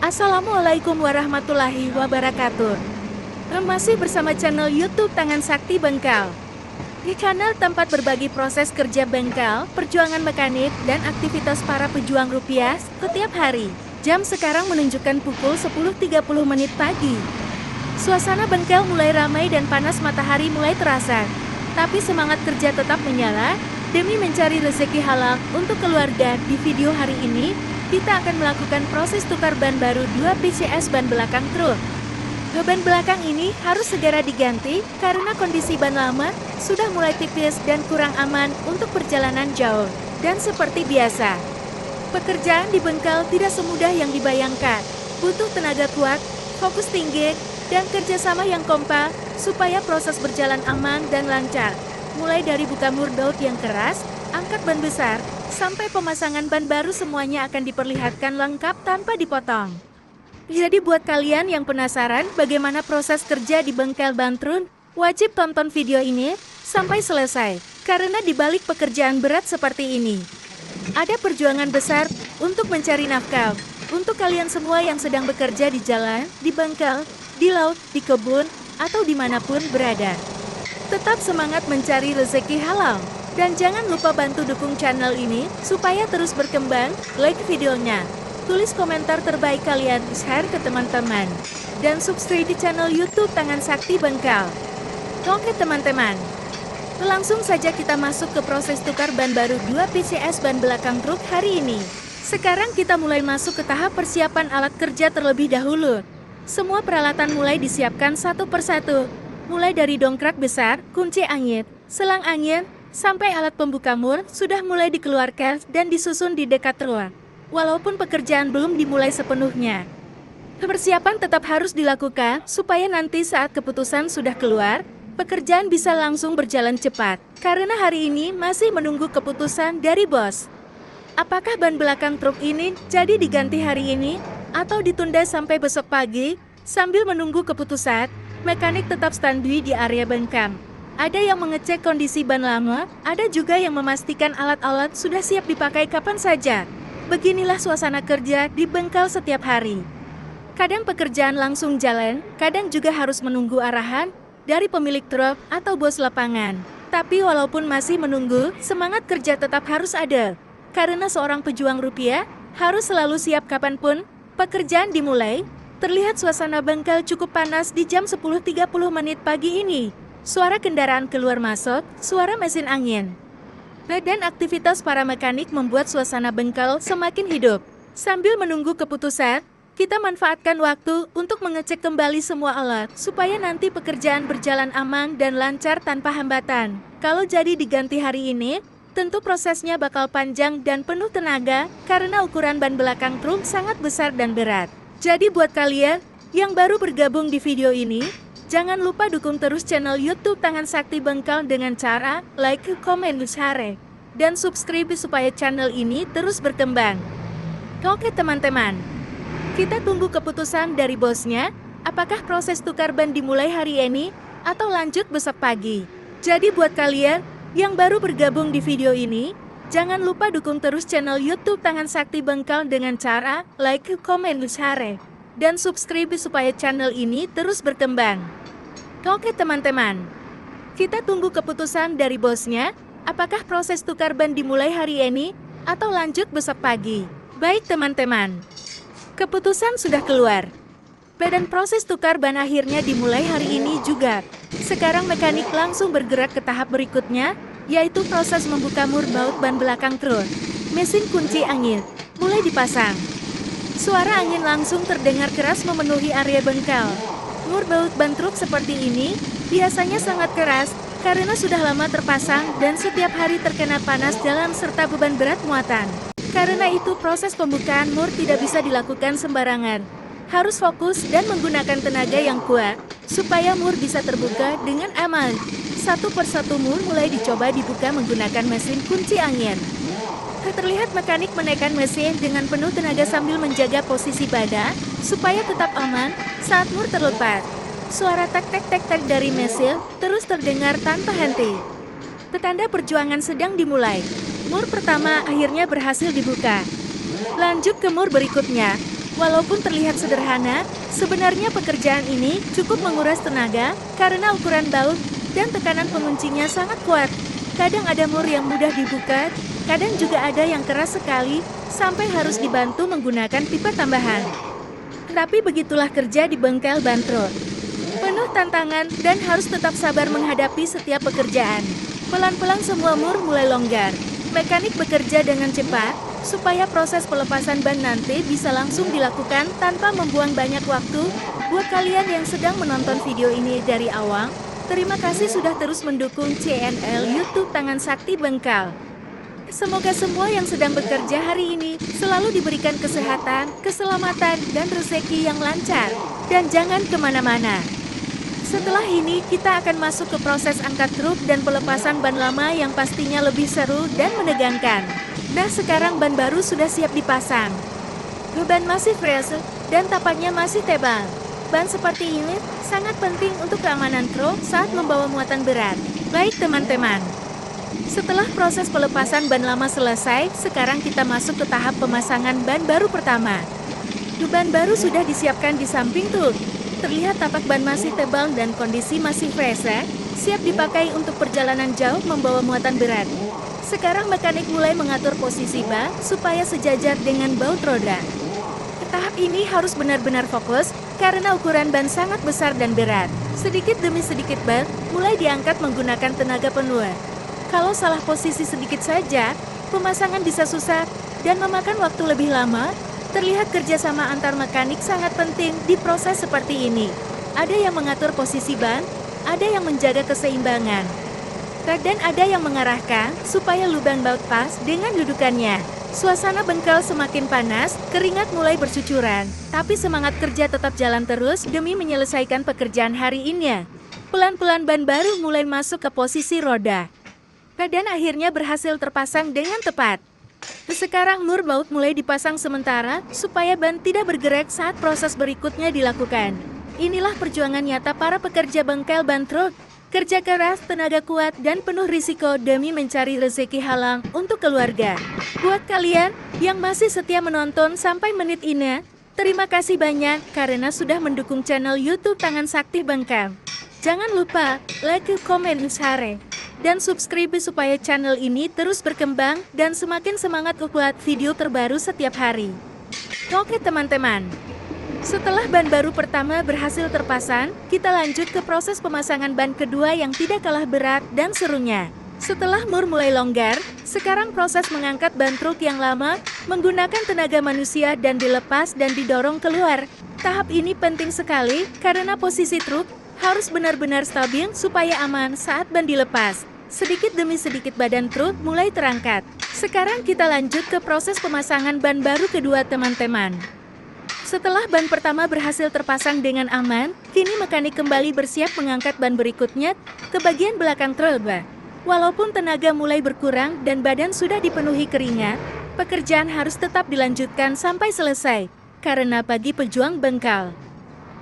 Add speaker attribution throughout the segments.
Speaker 1: Assalamualaikum warahmatullahi wabarakatuh. Masih bersama channel YouTube Tangan Sakti Bengkel. Di channel tempat berbagi proses kerja bengkel, perjuangan mekanik, dan aktivitas para pejuang rupiah setiap hari. Jam sekarang menunjukkan pukul 10.30 pagi. Suasana bengkel mulai ramai dan panas matahari mulai terasa. Tapi semangat kerja tetap menyala, demi mencari rezeki halal untuk keluarga. Di video hari ini, kita akan melakukan proses tukar ban baru 2 PCS ban belakang truk. Ban belakang ini harus segera diganti karena kondisi ban lama sudah mulai tipis dan kurang aman untuk perjalanan jauh. Dan seperti biasa, pekerjaan di bengkel tidak semudah yang dibayangkan. Butuh tenaga kuat, fokus tinggi, dan kerjasama yang kompak supaya proses berjalan aman dan lancar. Mulai dari buka mur baut yang keras, angkat ban besar, sampai pemasangan ban baru semuanya akan diperlihatkan lengkap tanpa dipotong. Jadi buat kalian yang penasaran bagaimana proses kerja di bengkel ban truk, wajib tonton video ini sampai selesai. Karena di balik pekerjaan berat seperti ini, ada perjuangan besar untuk mencari nafkah. Untuk kalian semua yang sedang bekerja di jalan, di bengkel, di laut, di kebun, atau dimanapun berada. Tetap semangat mencari rezeki halal. Dan jangan lupa bantu dukung channel ini, supaya terus berkembang, like videonya, tulis komentar terbaik kalian, share ke teman-teman, dan subscribe di channel YouTube Tangan Sakti Bengkel. Oke teman-teman, langsung saja kita masuk ke proses tukar ban baru 2 PCS ban belakang truk hari ini. Sekarang kita mulai masuk ke tahap persiapan alat kerja terlebih dahulu. Semua peralatan mulai disiapkan satu persatu, mulai dari dongkrak besar, kunci angin, selang angin, sampai alat pembuka mur sudah mulai dikeluarkan dan disusun di dekat truk. Walaupun pekerjaan belum dimulai sepenuhnya, persiapan tetap harus dilakukan supaya nanti saat keputusan sudah keluar, pekerjaan bisa langsung berjalan cepat. Karena hari ini masih menunggu keputusan dari bos. Apakah ban belakang truk ini jadi diganti hari ini atau ditunda sampai besok pagi? Sambil menunggu keputusan, mekanik tetap standby di area bengkel. Ada yang mengecek kondisi ban lama, ada juga yang memastikan alat-alat sudah siap dipakai kapan saja. Beginilah suasana kerja di bengkel setiap hari. Kadang pekerjaan langsung jalan, kadang juga harus menunggu arahan dari pemilik truk atau bos lapangan. Tapi walaupun masih menunggu, semangat kerja tetap harus ada. Karena seorang pejuang rupiah harus selalu siap kapanpun pekerjaan dimulai. Terlihat suasana bengkel cukup panas di jam 10.30 pagi ini. Suara kendaraan keluar masuk, suara mesin angin, dan aktivitas para mekanik membuat suasana bengkel semakin hidup. Sambil menunggu keputusan, kita manfaatkan waktu untuk mengecek kembali semua alat, supaya nanti pekerjaan berjalan aman dan lancar tanpa hambatan. Kalau jadi diganti hari ini, tentu prosesnya bakal panjang dan penuh tenaga, karena ukuran ban belakang truk sangat besar dan berat. Jadi buat kalian yang baru bergabung di video ini, jangan lupa dukung terus channel YouTube Tangan Sakti Bengkel dengan cara like, komen, share, dan subscribe supaya channel ini terus berkembang. Oke teman-teman, kita tunggu keputusan dari bosnya, apakah proses tukar ban dimulai hari ini atau lanjut besok pagi. Jadi buat kalian yang baru bergabung di video ini, jangan lupa dukung terus channel YouTube Tangan Sakti Bengkel dengan cara like, komen, share, dan subscribe supaya channel ini terus berkembang. Oke teman-teman, kita tunggu keputusan dari bosnya, apakah proses tukar ban dimulai hari ini atau lanjut besok pagi. Baik teman-teman, keputusan sudah keluar. Dan proses tukar ban akhirnya dimulai hari ini juga. Sekarang mekanik langsung bergerak ke tahap berikutnya, yaitu proses membuka mur baut ban belakang truk. Mesin kunci angin mulai dipasang. Suara angin langsung terdengar keras memenuhi area bengkel. Mur baut ban truk seperti ini biasanya sangat keras karena sudah lama terpasang dan setiap hari terkena panas dalam serta beban berat muatan. Karena itu proses pembukaan mur tidak bisa dilakukan sembarangan. Harus fokus dan menggunakan tenaga yang kuat supaya mur bisa terbuka dengan aman. Satu persatu mur mulai dicoba dibuka menggunakan mesin kunci angin. Terlihat mekanik menekan mesin dengan penuh tenaga sambil menjaga posisi badan supaya tetap aman saat mur terlepas. Suara tek-tek-tek-tek dari mesin terus terdengar tanpa henti. Petanda perjuangan sedang dimulai. Mur pertama akhirnya berhasil dibuka. Lanjut ke mur berikutnya. Walaupun terlihat sederhana, sebenarnya pekerjaan ini cukup menguras tenaga karena ukuran baut dan tekanan penguncinya sangat kuat. Kadang ada mur yang mudah dibuka, kadang juga ada yang keras sekali, sampai harus dibantu menggunakan pipa tambahan. Tapi begitulah kerja di bengkel ban truk. Penuh tantangan dan harus tetap sabar menghadapi setiap pekerjaan. Pelan-pelan semua mur mulai longgar. Mekanik bekerja dengan cepat, supaya proses pelepasan ban nanti bisa langsung dilakukan tanpa membuang banyak waktu. Buat kalian yang sedang menonton video ini dari awal, terima kasih sudah terus mendukung channel YouTube Tangan Sakti Bengkel. Semoga semua yang sedang bekerja hari ini selalu diberikan kesehatan, keselamatan, dan rezeki yang lancar. Dan jangan kemana-mana. Setelah ini, kita akan masuk ke proses angkat truk dan pelepasan ban lama yang pastinya lebih seru dan menegangkan. Nah, sekarang ban baru sudah siap dipasang. Ban masih fresh dan tapannya masih tebal. Ban seperti ini sangat penting untuk keamanan truk saat membawa muatan berat. Baik teman-teman, setelah proses pelepasan ban lama selesai, sekarang kita masuk ke tahap pemasangan ban baru pertama. Ban baru sudah disiapkan di samping truk. Terlihat tapak ban masih tebal dan kondisi masih fresh, siap dipakai untuk perjalanan jauh membawa muatan berat. Sekarang mekanik mulai mengatur posisi ban supaya sejajar dengan baut roda. Tahap ini harus benar-benar fokus karena ukuran ban sangat besar dan berat. Sedikit demi sedikit ban mulai diangkat menggunakan tenaga penuh. Kalau salah posisi sedikit saja, pemasangan bisa susah dan memakan waktu lebih lama. Terlihat kerjasama antar mekanik sangat penting di proses seperti ini. Ada yang mengatur posisi ban, ada yang menjaga keseimbangan, dan ada yang mengarahkan supaya lubang baut pas dengan dudukannya. Suasana bengkel semakin panas, keringat mulai bercucuran, tapi semangat kerja tetap jalan terus demi menyelesaikan pekerjaan hari ini. Pelan-pelan ban baru mulai masuk ke posisi roda, dan akhirnya berhasil terpasang dengan tepat. Sekarang mur baut mulai dipasang sementara supaya ban tidak bergerak saat proses berikutnya dilakukan. Inilah perjuangan nyata para pekerja bengkel ban truk. Kerja keras, tenaga kuat, dan penuh risiko demi mencari rezeki halal untuk keluarga. Buat kalian yang masih setia menonton sampai menit ini, terima kasih banyak karena sudah mendukung channel YouTube Tangan Sakti Bengkel. Jangan lupa like, komen, share, dan subscribe supaya channel ini terus berkembang dan semakin semangat membuat video terbaru setiap hari. Oke teman-teman, setelah ban baru pertama berhasil terpasang, kita lanjut ke proses pemasangan ban kedua yang tidak kalah berat dan serunya. Setelah mur mulai longgar, sekarang proses mengangkat ban truk yang lama menggunakan tenaga manusia dan dilepas dan didorong keluar. Tahap ini penting sekali karena posisi truk harus benar-benar stabil supaya aman saat ban dilepas. Sedikit demi sedikit badan truk mulai terangkat. Sekarang kita lanjut ke proses pemasangan ban baru kedua teman-teman. Setelah ban pertama berhasil terpasang dengan aman, kini mekanik kembali bersiap mengangkat ban berikutnya ke bagian belakang truk. Walaupun tenaga mulai berkurang dan badan sudah dipenuhi keringat, pekerjaan harus tetap dilanjutkan sampai selesai, karena bagi pejuang bengkel,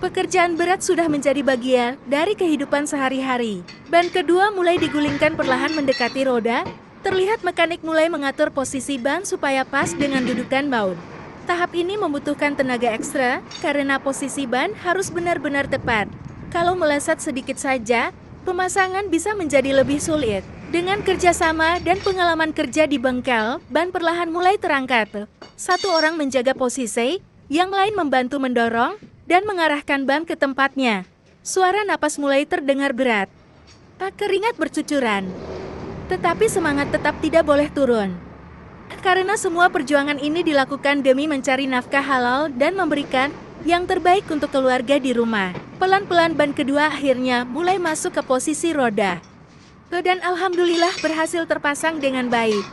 Speaker 1: pekerjaan berat sudah menjadi bagian dari kehidupan sehari-hari. Ban kedua mulai digulingkan perlahan mendekati roda. Terlihat mekanik mulai mengatur posisi ban supaya pas dengan dudukan baut. Tahap ini membutuhkan tenaga ekstra karena posisi ban harus benar-benar tepat. Kalau meleset sedikit saja, pemasangan bisa menjadi lebih sulit. Dengan kerjasama dan pengalaman kerja di bengkel, ban perlahan mulai terangkat. Satu orang menjaga posisi, yang lain membantu mendorong dan mengarahkan ban ke tempatnya. Suara napas mulai terdengar berat. Keringat bercucuran. Tetapi semangat tetap tidak boleh turun. Karena semua perjuangan ini dilakukan demi mencari nafkah halal dan memberikan yang terbaik untuk keluarga di rumah. Pelan-pelan ban kedua akhirnya mulai masuk ke posisi roda. Dan alhamdulillah berhasil terpasang dengan baik.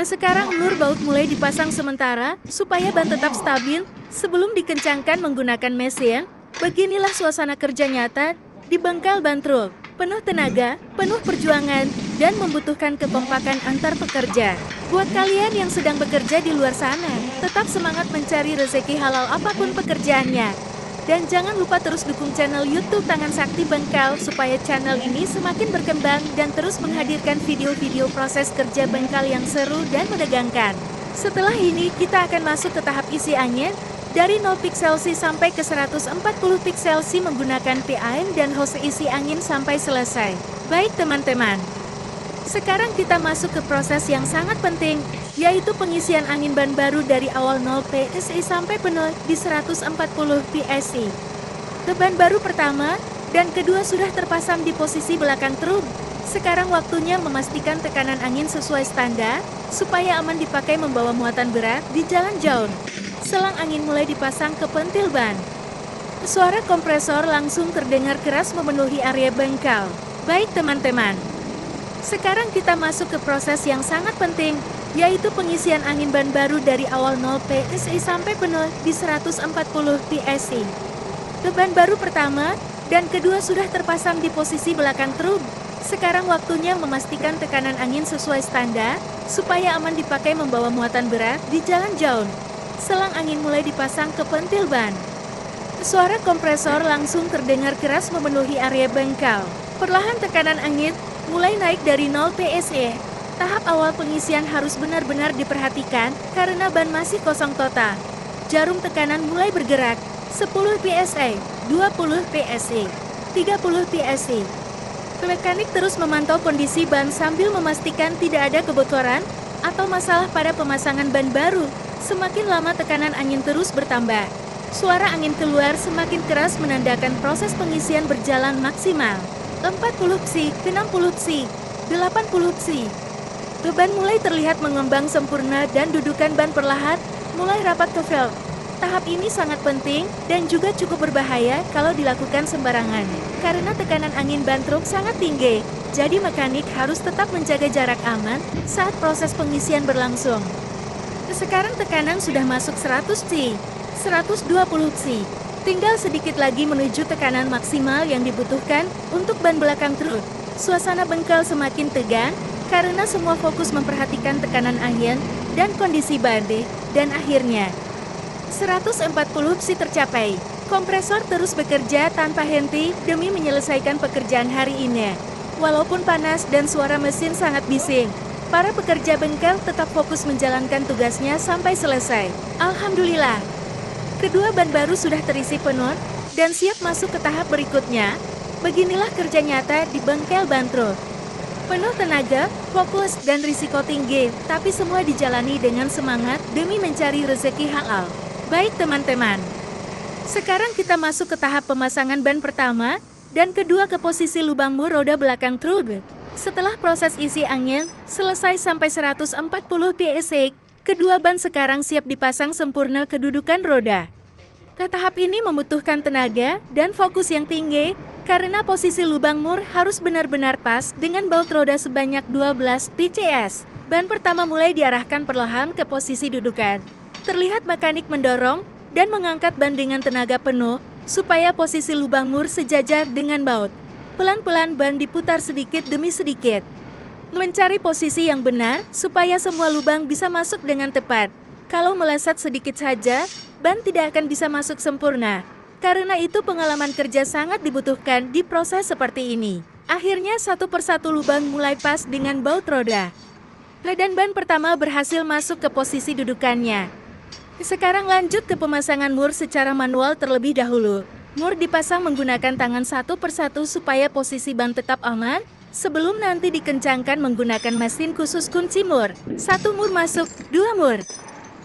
Speaker 1: Sekarang mur baut mulai dipasang sementara supaya ban tetap stabil sebelum dikencangkan menggunakan mesin. Beginilah suasana kerja nyata di bengkel ban truk. Penuh tenaga, penuh perjuangan, dan membutuhkan kekompakan antar pekerja. Buat kalian yang sedang bekerja di luar sana, tetap semangat mencari rezeki halal apapun pekerjaannya. Dan jangan lupa terus dukung channel YouTube Tangan Sakti Bengkel supaya channel ini semakin berkembang dan terus menghadirkan video-video proses kerja bengkel yang seru dan menegangkan. Setelah ini kita akan masuk ke tahap isi angin Dari 0 pixel sampai ke 140 pixel menggunakan PAN dan hose isi angin sampai selesai. Baik teman-teman. Sekarang kita masuk ke proses yang sangat penting, yaitu pengisian angin ban baru dari awal 0 PSI sampai penuh di 140 PSI. Ban baru pertama dan kedua sudah terpasang di posisi belakang truk. Sekarang waktunya memastikan tekanan angin sesuai standar, supaya aman dipakai membawa muatan berat di jalan jauh. Selang angin mulai dipasang ke pentil ban. Suara kompresor langsung terdengar keras memenuhi area bengkel. Baik teman-teman. Sekarang kita masuk ke proses yang sangat penting, yaitu pengisian angin ban baru dari awal 0 PSI sampai penuh di 140 PSI. Ban baru pertama dan kedua sudah terpasang di posisi belakang truk. Sekarang waktunya memastikan tekanan angin sesuai standar, supaya aman dipakai membawa muatan berat di jalan jauh. Selang angin mulai dipasang ke pentil ban. Suara kompresor langsung terdengar keras memenuhi area bengkel. Perlahan tekanan angin mulai naik dari 0 PSI. Tahap awal pengisian harus benar-benar diperhatikan karena ban masih kosong total. Jarum tekanan mulai bergerak. 10 PSI, 20 PSI, 30 PSI. Mekanik terus memantau kondisi ban sambil memastikan tidak ada kebocoran atau masalah pada pemasangan ban baru. Semakin lama tekanan angin terus bertambah. Suara angin keluar semakin keras menandakan proses pengisian berjalan maksimal. 40 psi, 60 psi, 80 psi. Ban mulai terlihat mengembang sempurna dan dudukan ban perlahan mulai rapat ke valve. Tahap ini sangat penting dan juga cukup berbahaya kalau dilakukan sembarangan. Karena tekanan angin ban truk sangat tinggi, jadi mekanik harus tetap menjaga jarak aman saat proses pengisian berlangsung. Sekarang tekanan sudah masuk 100 psi, 120 psi. Tinggal sedikit lagi menuju tekanan maksimal yang dibutuhkan untuk ban belakang truk. Suasana bengkel semakin tegang karena semua fokus memperhatikan tekanan angin dan kondisi ban. Dan akhirnya 140 psi tercapai. Kompresor terus bekerja tanpa henti demi menyelesaikan pekerjaan hari ini. Walaupun panas dan suara mesin sangat bising, para pekerja bengkel tetap fokus menjalankan tugasnya sampai selesai. Alhamdulillah. Kedua ban baru sudah terisi penuh dan siap masuk ke tahap berikutnya. Beginilah kerja nyata di bengkel ban truk. Penuh tenaga, fokus, dan risiko tinggi, tapi semua dijalani dengan semangat demi mencari rezeki halal. Baik teman-teman. Sekarang kita masuk ke tahap pemasangan ban pertama dan kedua ke posisi lubang mur roda belakang truk. Setelah proses isi angin selesai sampai 140 PSI, kedua ban sekarang siap dipasang sempurna kedudukan roda. Tahap ini membutuhkan tenaga dan fokus yang tinggi karena posisi lubang mur harus benar-benar pas dengan baut roda sebanyak 12 PCS. Ban pertama mulai diarahkan perlahan ke posisi dudukan. Terlihat mekanik mendorong dan mengangkat ban dengan tenaga penuh supaya posisi lubang mur sejajar dengan baut. Pelan-pelan ban diputar sedikit demi sedikit. Mencari posisi yang benar supaya semua lubang bisa masuk dengan tepat. Kalau meleset sedikit saja, ban tidak akan bisa masuk sempurna. Karena itu pengalaman kerja sangat dibutuhkan di proses seperti ini. Akhirnya satu persatu lubang mulai pas dengan baut roda. Dan ban pertama berhasil masuk ke posisi dudukannya. Sekarang lanjut ke pemasangan mur secara manual terlebih dahulu. Mur dipasang menggunakan tangan satu persatu supaya posisi ban tetap aman, sebelum nanti dikencangkan menggunakan mesin khusus kunci mur. 1 mur masuk, 2 mur.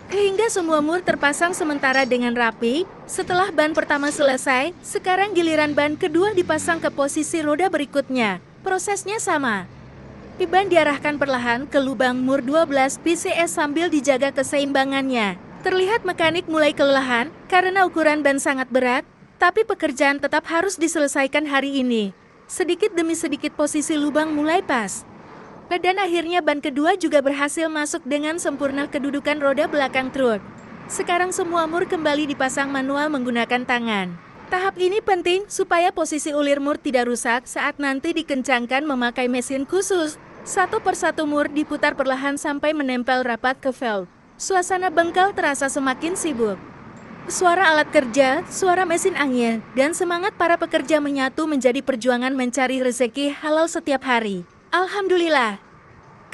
Speaker 1: Hingga semua mur terpasang sementara dengan rapi. Setelah ban pertama selesai, sekarang giliran ban kedua dipasang ke posisi roda berikutnya. Prosesnya sama. Ban diarahkan perlahan ke lubang mur 12 PCS sambil dijaga keseimbangannya. Terlihat mekanik mulai kelelahan karena ukuran ban sangat berat, tapi pekerjaan tetap harus diselesaikan hari ini. Sedikit demi sedikit posisi lubang mulai pas. Dan akhirnya ban kedua juga berhasil masuk dengan sempurna kedudukan roda belakang truk. Sekarang semua mur kembali dipasang manual menggunakan tangan. Tahap ini penting supaya posisi ulir mur tidak rusak saat nanti dikencangkan memakai mesin khusus. Satu persatu mur diputar perlahan sampai menempel rapat ke valve. Suasana bengkel terasa semakin sibuk. Suara alat kerja, suara mesin angin, dan semangat para pekerja menyatu menjadi perjuangan mencari rezeki halal setiap hari. Alhamdulillah.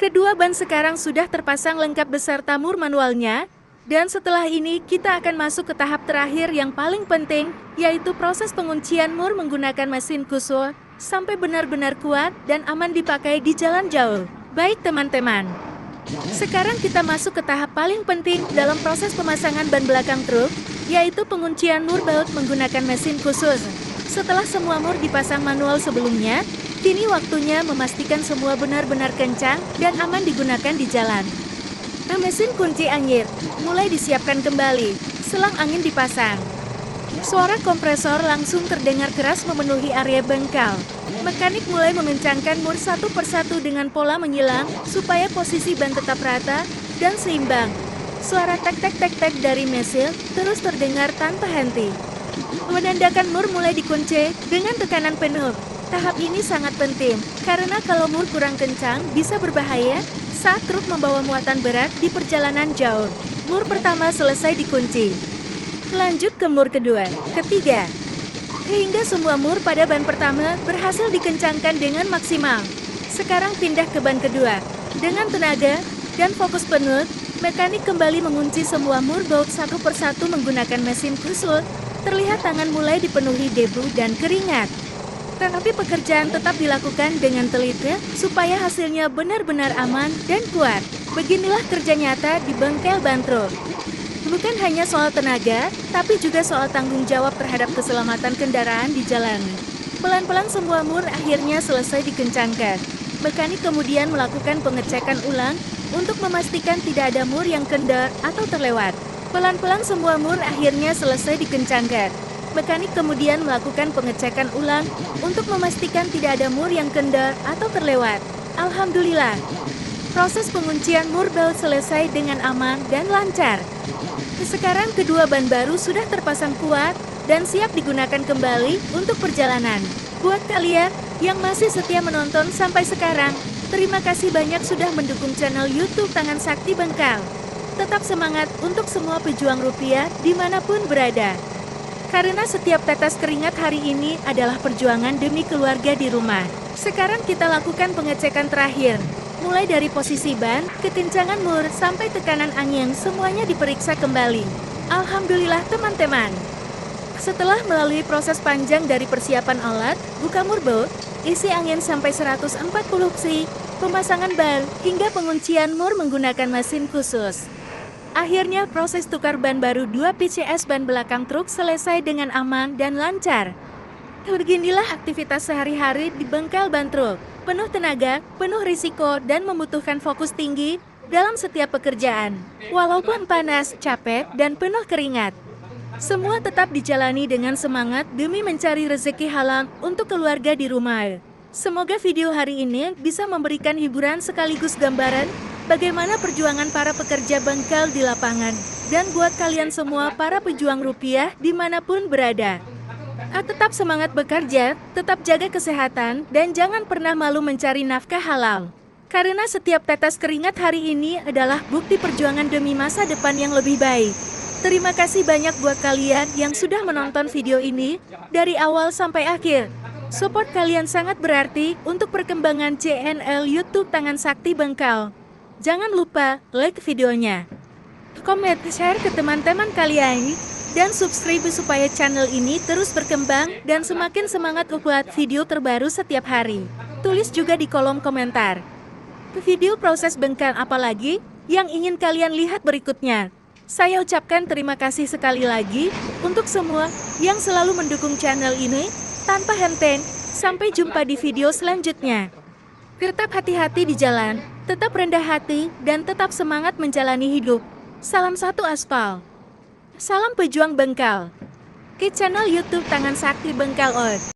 Speaker 1: Kedua ban sekarang sudah terpasang lengkap beserta mur manualnya, Dan setelah ini kita akan masuk ke tahap terakhir yang paling penting, yaitu proses penguncian mur menggunakan mesin kusur, sampai benar-benar kuat dan aman dipakai di jalan jauh. Baik teman-teman, sekarang kita masuk ke tahap paling penting dalam proses pemasangan ban belakang truk, yaitu penguncian mur baut menggunakan mesin khusus. Setelah semua mur dipasang manual sebelumnya, kini waktunya memastikan semua benar-benar kencang dan aman digunakan di jalan. Mesin kunci anyir mulai disiapkan kembali, selang angin dipasang. Suara kompresor langsung terdengar keras memenuhi area bengkel. Mekanik mulai mengencangkan mur satu persatu dengan pola menyilang, supaya posisi ban tetap rata dan seimbang. Suara tek-tek-tek-tek dari mesin terus terdengar tanpa henti. Menandakan mur mulai dikunci dengan tekanan penuh. Tahap ini sangat penting, karena kalau mur kurang kencang bisa berbahaya saat truk membawa muatan berat di perjalanan jauh. Mur pertama selesai dikunci. Lanjut ke mur kedua, ketiga. Hingga semua mur pada ban pertama berhasil dikencangkan dengan maksimal. Sekarang pindah ke ban kedua. Dengan tenaga dan fokus penuh, mekanik kembali mengunci semua mur baut satu persatu menggunakan mesin khusus. Terlihat tangan mulai dipenuhi debu dan keringat. Tetapi pekerjaan tetap dilakukan dengan teliti supaya hasilnya benar-benar aman dan kuat. Beginilah kerja nyata di bengkel ban truk. Bukan hanya soal tenaga, tapi juga soal tanggung jawab terhadap keselamatan kendaraan di jalan. Pelan-pelan semua mur akhirnya selesai dikencangkan. Mekanik kemudian melakukan pengecekan ulang untuk memastikan tidak ada mur yang kendor atau terlewat. Pelan-pelan semua mur akhirnya selesai dikencangkan. Mekanik kemudian melakukan pengecekan ulang untuk memastikan tidak ada mur yang kendor atau terlewat. Alhamdulillah, proses penguncian mur baut selesai dengan aman dan lancar. Sekarang kedua ban baru sudah terpasang kuat dan siap digunakan kembali untuk perjalanan. Buat kalian yang masih setia menonton sampai sekarang, terima kasih banyak sudah mendukung channel YouTube Tangan Sakti Bengkel. Tetap semangat untuk semua pejuang rupiah dimanapun berada. Karena setiap tetes keringat hari ini adalah perjuangan demi keluarga di rumah. Sekarang kita lakukan pengecekan terakhir. Mulai dari posisi ban, kekencangan mur, sampai tekanan angin, semuanya diperiksa kembali. Alhamdulillah teman-teman. Setelah melalui proses panjang dari persiapan alat, buka mur baut, isi angin sampai 140 psi, pemasangan ban, hingga penguncian mur menggunakan mesin khusus. Akhirnya proses tukar ban baru 2 PCS ban belakang truk selesai dengan aman dan lancar. Beginilah aktivitas sehari-hari di bengkel ban truk. Penuh tenaga, penuh risiko, dan membutuhkan fokus tinggi dalam setiap pekerjaan. Walaupun panas, capek, dan penuh keringat, semua tetap dijalani dengan semangat demi mencari rezeki halal untuk keluarga di rumah. Semoga video hari ini bisa memberikan hiburan sekaligus gambaran bagaimana perjuangan para pekerja bengkel di lapangan. Dan buat kalian semua para pejuang rupiah dimanapun berada, tetap semangat bekerja, tetap jaga kesehatan, dan jangan pernah malu mencari nafkah halal. Karena setiap tetes keringat hari ini adalah bukti perjuangan demi masa depan yang lebih baik. Terima kasih banyak buat kalian yang sudah menonton video ini dari awal sampai akhir. Support kalian sangat berarti untuk perkembangan channel YouTube Tangan Sakti Bengkel. Jangan lupa like videonya, komen, share ke teman-teman kalian, dan subscribe supaya channel ini terus berkembang dan semakin semangat upload video terbaru setiap hari. Tulis juga di kolom komentar video proses bengkel apa lagi yang ingin kalian lihat berikutnya. Saya ucapkan terima kasih sekali lagi untuk semua yang selalu mendukung channel ini tanpa henti. Sampai jumpa di video selanjutnya. Tetap hati-hati di jalan, tetap rendah hati, dan tetap semangat menjalani hidup. Salam satu aspal. Salam pejuang bengkel. Ke channel YouTube Tangan Sakti Bengkel.